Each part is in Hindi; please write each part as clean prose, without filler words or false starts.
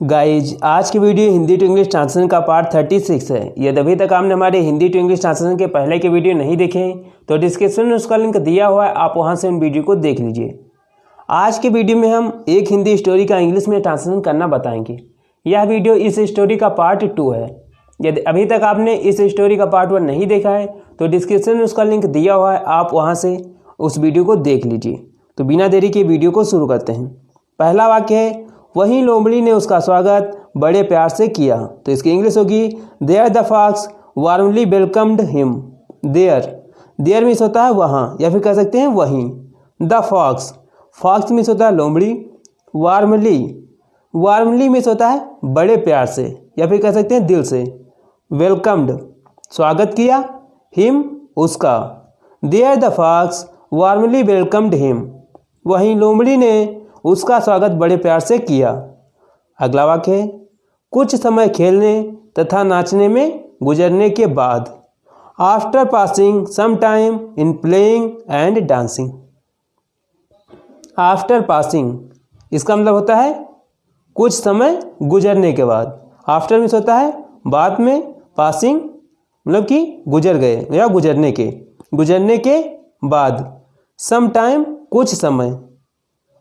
गाइज आज की video Hindi to English translation का पार्ट 36 है। यदि अभी तक आपने हमारे हिंदी टू इंग्लिश ट्रांसलेशन के पहले के वीडियो नहीं देखे हैं तो डिस्क्रिप्शन में उसका लिंक दिया हुआ है, आप वहां से उन वीडियो को देख लीजिए। आज की वीडियो में हम एक हिंदी स्टोरी का इंग्लिश में ट्रांसलेशन करना बताएंगे। यह वीडियो इस स्टोरी का पार्ट 2 है। यदि अभी तक आपने इस स्टोरी का पार्ट 1 नहीं देखा है तो डिस्क्रिप्शन में उसका लिंक दिया हुआ है, आप वहाँ से उस वीडियो को देख लीजिए। तो बिना देरी के वीडियो को शुरू करते हैं। पहला वाक्य है, वहीं लोमड़ी ने उसका स्वागत बड़े प्यार से किया। तो इसकी इंग्लिश होगी, there the fox warmly welcomed him. There means होता है वहाँ, या फिर कह सकते हैं वहीं। द फॉक्स मीन्स होता है लोमड़ी। वार्मली मीन्स होता है बड़े प्यार से, या फिर कह सकते हैं दिल से। वेलकम्ड स्वागत किया, हिम उसका। There the fox warmly welcomed him, वहीं लोमड़ी ने उसका स्वागत बड़े प्यार से किया। अगला वाक्य है, कुछ समय खेलने तथा नाचने में गुजरने के बाद। After passing some time in playing and dancing. After पासिंग इसका मतलब होता है कुछ समय गुजरने के बाद। आफ्टर मीन्स होता है बाद में, पासिंग मतलब कि गुजर गए या गुजरने के बाद। सम टाइम कुछ समय।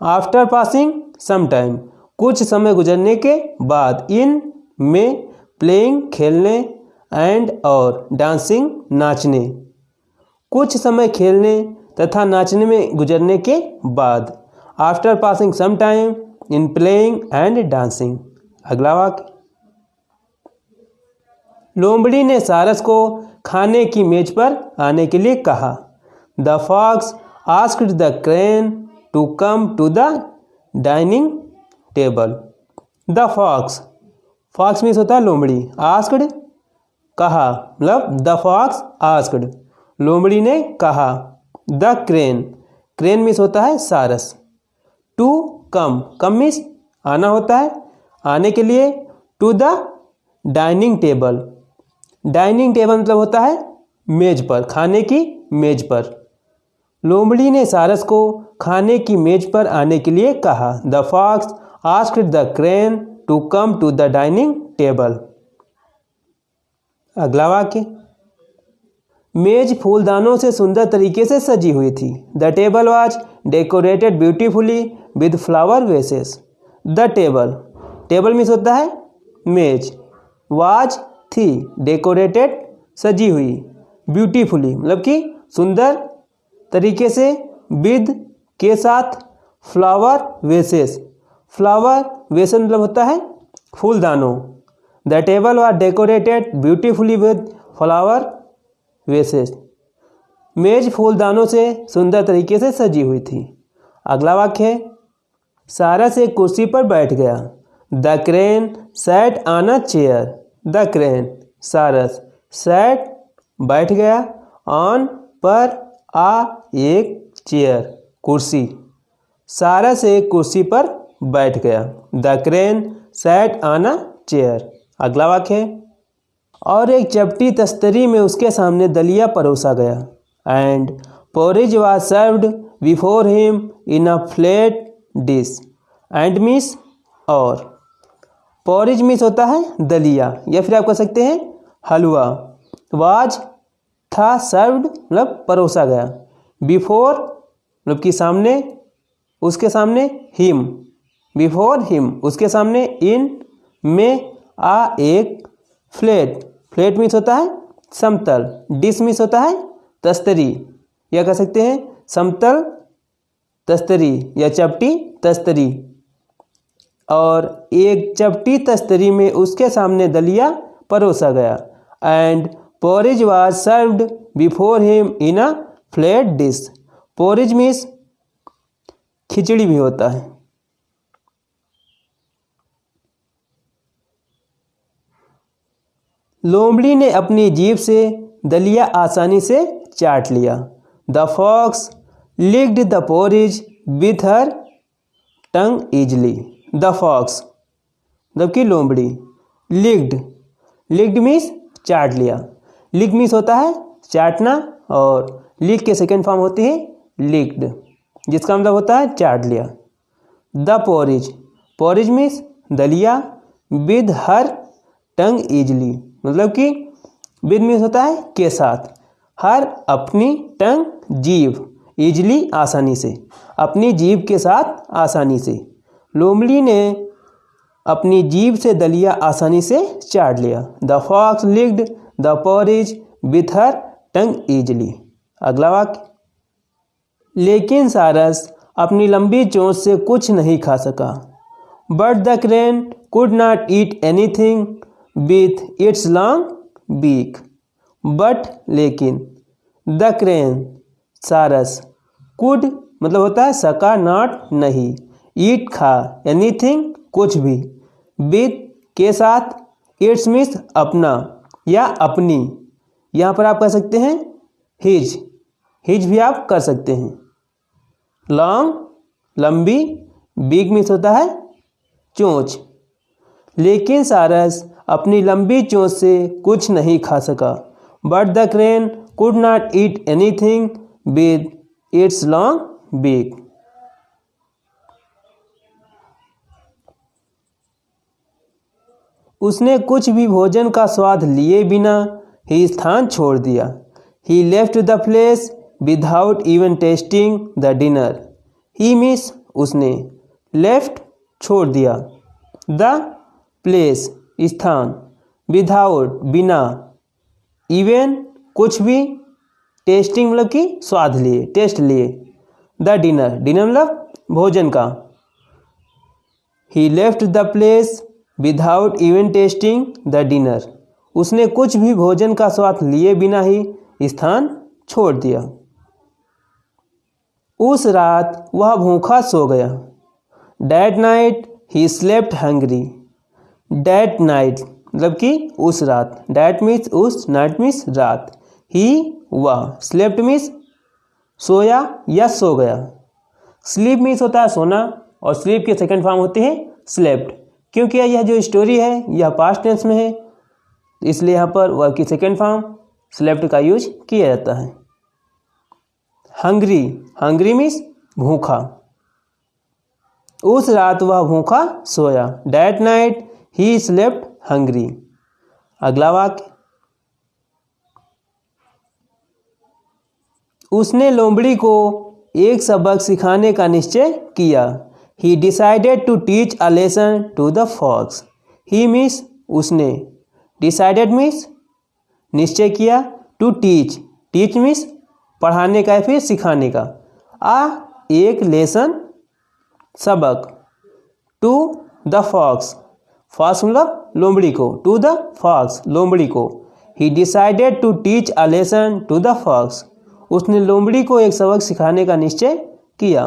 आफ्टर पासिंग सम टाइम कुछ समय गुजरने के बाद। इन में प्लेइंग खेलने, एंड और डांसिंग नाचने। कुछ समय खेलने तथा नाचने में गुजरने के बाद। After passing some time in playing and dancing. अगला वाक्य, लोमड़ी ने सारस को खाने की मेज पर आने के लिए कहा। The fox asked the crane to come to the dining table. The fox means होता है लोमड़ी। आस्क्ड कहा, मतलब द फॉक्स आस्क्ड लोमड़ी ने कहा। द क्रेन मीन्स होता है सारस। टू कम मीन्स आना होता है, आने के लिए। टू द डाइनिंग टेबल मतलब होता है मेज पर, खाने की मेज पर। लोमड़ी ने सारस को खाने की मेज पर आने के लिए कहा। The fox asked the crane to come to the dining table. अगला वाक्य, मेज फूलदानों से सुंदर तरीके से सजी हुई थी। The table was decorated beautifully with flower vases. The table means होता है मेज। वाज थी, डेकोरेटेड सजी हुई, ब्यूटीफुली मतलब कि सुंदर तरीके से, विद के साथ, फ्लावर वेसेस मतलब होता है फूलदानों। The table was decorated beautifully with flower vases. मेज फूलदानों से सुंदर तरीके से सजी हुई थी। अगला वाक्य है, सारस एक कुर्सी पर बैठ गया। The crane sat on a chair. The crane सारस, सैट बैठ गया, ऑन पर, आ एक चेयर कुर्सी। सारस एक कुर्सी पर बैठ गया। The crane sat on a chair. अगला वाक्य है, और एक चपटी तस्तरी में उसके सामने दलिया परोसा गया। And porridge was served before him in a flat dish. And means और। पोरिज मीन्स होता है दलिया, या फिर आप कह सकते हैं हलवा। वाज था, सर्व्ड मतलब परोसा गया। बिफोर मतलब कि सामने, उसके सामने। हिम बिफोर हिम उसके सामने। इन में आ एक फ्लैट मीन्स होता है समतल। डिश मीन्स होता है तस्तरी, या कह सकते हैं समतल तस्तरी या चपटी तस्तरी। और एक चपटी तस्तरी में उसके सामने दलिया परोसा गया। And porridge was served before him in a flat dish. Porridge means khichdi भी होता है। लोमड़ी ने अपनी जीभ से दलिया आसानी से चाट लिया। The fox licked the porridge with her tongue easily. The fox मतलब कि लोमड़ी। लिक्ड मीन्स चाट लिया। लिक मीन्स होता है चाटना, और लिक के सेकेंड फॉर्म होती है लिक्ड, जिसका मतलब होता है चाट लिया। द पोरिज मीन्स दलिया, विद हर टंग ईजली, मतलब कि विद मीन्स होता है के साथ, हर अपनी टंग जीभ, ईजली आसानी से, अपनी जीभ के साथ आसानी से। लोमड़ी ने अपनी जीभ से दलिया आसानी से चाट लिया। The fox licked the porridge with her tongue easily. अगला वाक्य, लेकिन सारस अपनी लंबी चोंच से कुछ नहीं खा सका। But the crane could not eat anything with its long beak. But लेकिन, द क्रेन सारस, कुड मतलब होता है सका, नॉट नहीं, ईट खा, एनीथिंग कुछ भी, विथ के साथ, इट्स मीन्स अपना या अपनी, यहाँ पर आप कह सकते हैं हिज, हिज भी आप कर सकते हैं। लॉन्ग लंबी, बिग मीन्स होता है चोंच। लेकिन सारस अपनी लंबी चोंच से कुछ नहीं खा सका। But the crane could not eat anything with its long beak. उसने कुछ भी भोजन का स्वाद लिए बिना ही स्थान छोड़ दिया। He left the place without even testing the dinner. He means उसने, लेफ्ट छोड़ दिया, द प्लेस स्थान, विदाउट बिना, इवन कुछ भी, टेस्टिंग मतलब कि स्वाद लिए, टेस्ट लिए, द डिनर, डिनर मतलब भोजन का। He left the place without even testing the dinner. उसने कुछ भी भोजन का स्वाद लिए बिना ही स्थान छोड़ दिया। उस रात वह भूखा सो गया। That night he slept hungry. That night मतलब कि उस रात, that means उस, night means रात, he वह, slept means सोया या सो गया। sleep means होता है सोना और sleep की सेकंड फॉर्म होती है slept। क्योंकि यह जो स्टोरी है यह पास्ट टेंस में है, इसलिए यहाँ पर वर्ब की सेकंड फॉर्म slept का यूज किया जाता है। हंग्री, हंग्री मीन्स भूखा। उस रात वह भूखा सोया। That night he slept hungry। अगला वाक्य, उसने लोमड़ी को एक सबक सिखाने का निश्चय किया। He decided to teach a lesson to the fox। He means उसने, decided means निश्चय किया, to teach, teach means पढ़ाने का या फिर सिखाने का, एक लेसन सबक, टू द फॉक्स, फॉक्स मतलब लोमड़ी को, टू द फॉक्स लोमड़ी को। He decided to teach a lesson to the fox. उसने लोमड़ी को एक सबक सिखाने का निश्चय किया।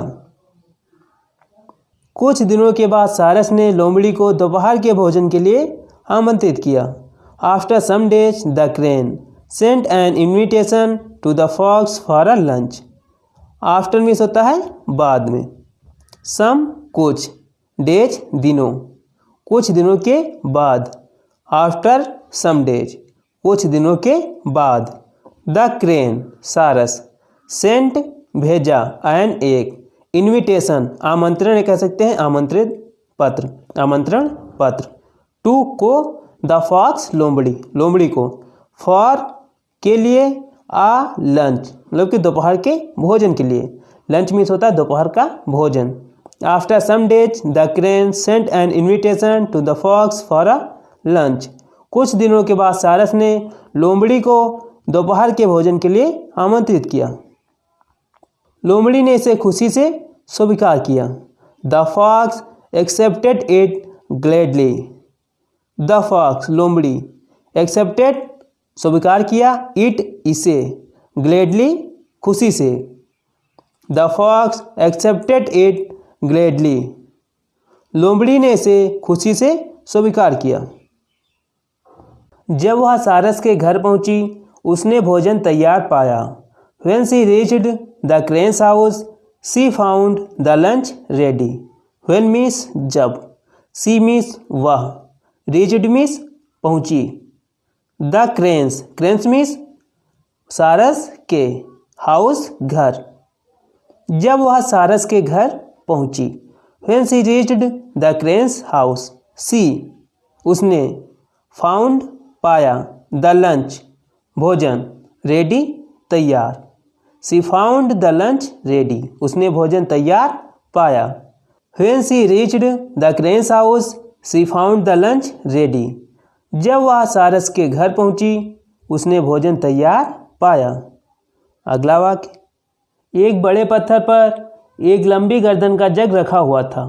कुछ दिनों के बाद सारस ने लोमड़ी को दोपहर के भोजन के लिए आमंत्रित किया। After some days the crane sent an invitation to the fox for a lunch. After means होता है बाद में, सम कुछ, डेज दिनों, कुछ दिनों के बाद, आफ्टर सम डेज कुछ दिनों के बाद। द क्रेन सारस, सेंट भेजा, एन एक, इन्विटेशन आमंत्रण कह सकते हैं, आमंत्रित पत्र, आमंत्रण पत्र, टू को, द फॉक्स लोमड़ी, लोमड़ी को, फॉर के लिए, आ लंच मतलब कि दोपहर के भोजन के लिए। लंच मीन्स होता है दोपहर का भोजन। After some days the crane sent an invitation to the fox for a lunch. कुछ दिनों के बाद सारस ने लोमड़ी को दोपहर के भोजन के लिए आमंत्रित किया। लोमड़ी ने इसे खुशी से स्वीकार किया। The fox accepted it gladly. The fox लोमड़ी, एक्सेप्टेड स्वीकार किया, इट इसे, ग्लैडली खुशी से। The fox accepted it gladly. लोमड़ी ने इसे खुशी से स्वीकार किया। जब वह सारस के घर पहुंची उसने भोजन तैयार पाया। When she reached the crane's house, she found the lunch ready. When means जब, she means वह, reached means पहुंची। The cranes, cranes means सारस के, हाउस घर। जब वह सारस के घर पहुंची। When she reached the crane's house, she उसने फाउंड पाया द लंच भोजन रेडी तैयार। She found the lunch ready उसने भोजन तैयार पाया। When she reached the cranes house she found the lunch ready जब वह सारस के घर पहुंची उसने भोजन तैयार पाया। अगला वाक्य, एक बड़े पत्थर पर एक लंबी गर्दन का जग रखा हुआ था।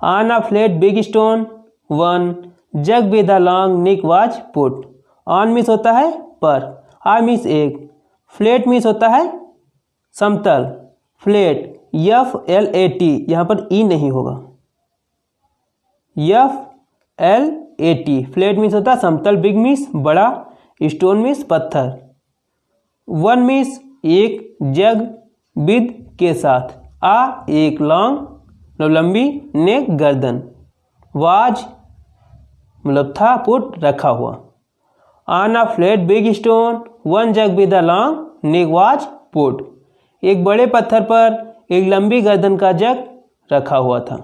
On a flat big stone one jug with a long neck was put. On means होता है पर, आ मीन्स एक, फ्लैट मीन्स होता है समतल, फ्लैट FLAT यहाँ पर ई नहीं होगा, FLAT फ्लैट मीन्स होता है समतल, बिग मीन्स बड़ा, स्टोन मीन्स पत्थर, वन मीन्स एक, जग विद के साथ, आ एक, लॉन्ग मतलब लंबी, नेक गर्दन, वाज मतलब था, पुट रखा हुआ। On a flat big stone one jug with a long neck was put एक बड़े पत्थर पर एक लंबी गर्दन का जग रखा हुआ था।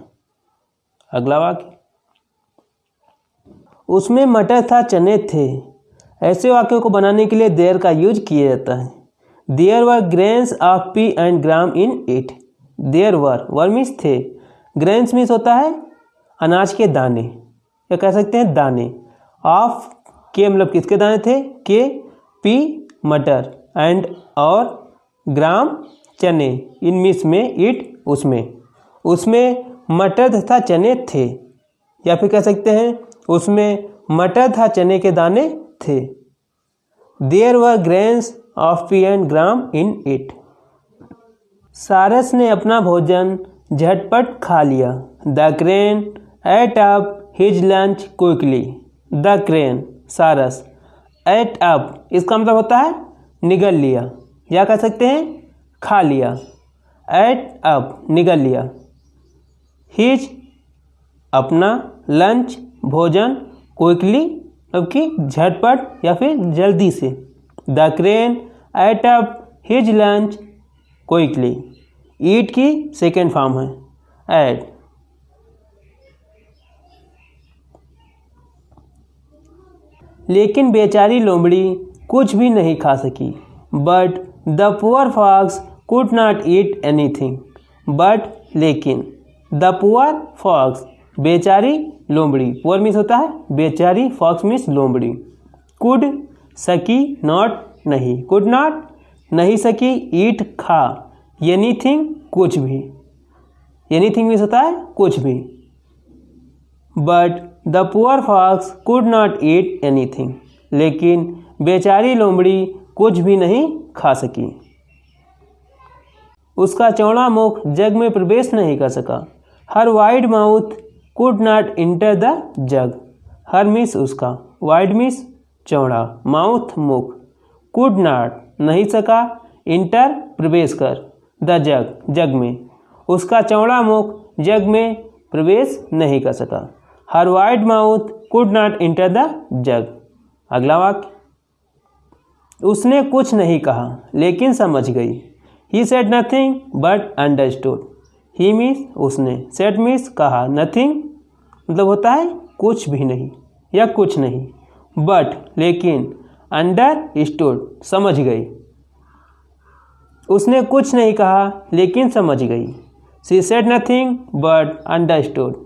अगला वाक्य, उसमें मटर था चने थे। ऐसे वाक्यों को बनाने के लिए देयर का यूज किया जाता है। There were grains of pea and gram in it. There were means थे, ग्रेन्स मीन्स होता है अनाज के दाने या कह सकते हैं दाने, ऑफ के मतलब किसके दाने थे, के, पी मटर, एंड और ग्राम चने, इन मीन्स में, इट उसमें मटर तथा चने थे, या फिर कह सकते हैं उसमें मटर तथा चने के दाने थे। There were grains of pea and gram in it. सारस ने अपना भोजन झटपट खा लिया। The crane ate up his lunch quickly. The crane सारस, एट अप इसका मतलब होता है निगल लिया, या कह सकते हैं खा लिया, एट अप निगल लिया, हिज अपना, लंच भोजन, क्विकली मतलब कि झटपट या फिर जल्दी से। The crane ate up his lunch quickly, eat की सेकेंड फॉर्म है एट। लेकिन बेचारी लोमड़ी कुछ भी नहीं खा सकी। But the poor fox could not eat anything. But लेकिन, द पुअर फॉक्स बेचारी लोमड़ी, पुअर मीन्स होता है बेचारी, फॉक्स मीन्स लोमड़ी, कुड सकी, नॉट नहीं, कुड नॉट नहीं सकी, ईट खा, एनीथिंग कुछ भी, एनीथिंग मीन्स होता है कुछ भी। But the poor fox could not eat anything लेकिन बेचारी लोमड़ी कुछ भी नहीं खा सकी। उसका चौड़ा मुख जग में प्रवेश नहीं कर सका। Her wide mouth could not enter the jug. Her means उसका, वाइड मीन्स चौड़ा, माउथ मुख, कुड नॉट नहीं सका, इंटर प्रवेश कर, द जग जग में, उसका चौड़ा मुख जग में प्रवेश नहीं कर सका। Her wide mouth could not enter the jug. अगला वाक्य, उसने कुछ नहीं कहा लेकिन समझ गई। He said nothing but understood. He means उसने, सेड मीन्स कहा, नथिंग मतलब होता है कुछ भी नहीं या कुछ नहीं, बट लेकिन, अंडरस्टूड समझ गई। उसने कुछ नहीं कहा लेकिन समझ गई। She said nothing but understood.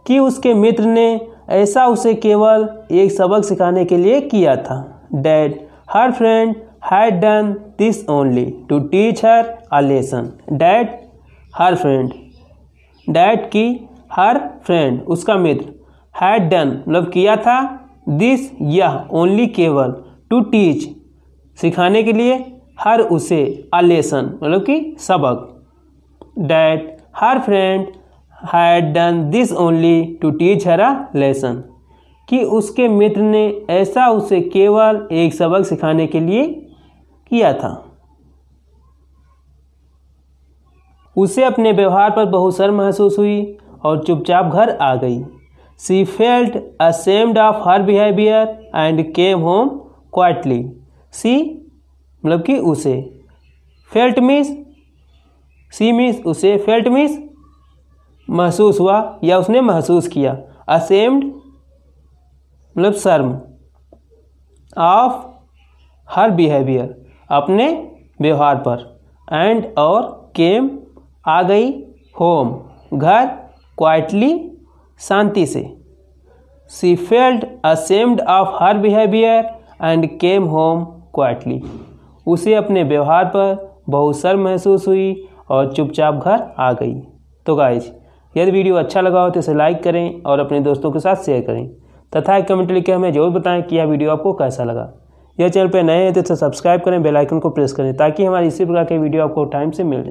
कि उसके मित्र ने ऐसा उसे केवल एक सबक सिखाने के लिए किया था। That her friend had done this only to teach her a lesson. That her friend, that की हर फ्रेंड उसका मित्र, हैड डन मतलब किया था, दिस यह, ओनली केवल, टू टीच सिखाने के लिए, हर उसे, अ लेसन मतलब कि सबक। That her friend had done this only to teach her a lesson. कि उसके मित्र ने ऐसा उसे केवल एक सबक सिखाने के लिए किया था। उसे अपने व्यवहार पर बहुत शर्म महसूस हुई और चुपचाप घर आ गई। She felt ashamed of her behaviour and came home quietly. She मतलब कि उसे, फेल्ट मीन्स, सी मीन्स उसे, फेल्ट मीन्स महसूस हुआ या उसने महसूस किया, असेम्ड मतलब शर्म, ऑफ हर बिहेवियर अपने व्यवहार पर, एंड और केम आ गई, होम घर, क्वाइटली शांति से। She felt ashamed of her behaviour and came home quietly. उसे अपने व्यवहार पर बहुत शर्म महसूस हुई और चुपचाप घर आ गई। तो गाइज, यदि वीडियो अच्छा लगा हो तो इसे लाइक करें और अपने दोस्तों के साथ शेयर करें तथा एक कमेंट लिखकर हमें जरूर बताएं कि यह वीडियो आपको कैसा लगा। यह चैनल पर नए हैं तो इसे सब्सक्राइब करें, बेल आइकन को प्रेस करें ताकि हमारी इसी प्रकार के वीडियो आपको टाइम से मिल जाए।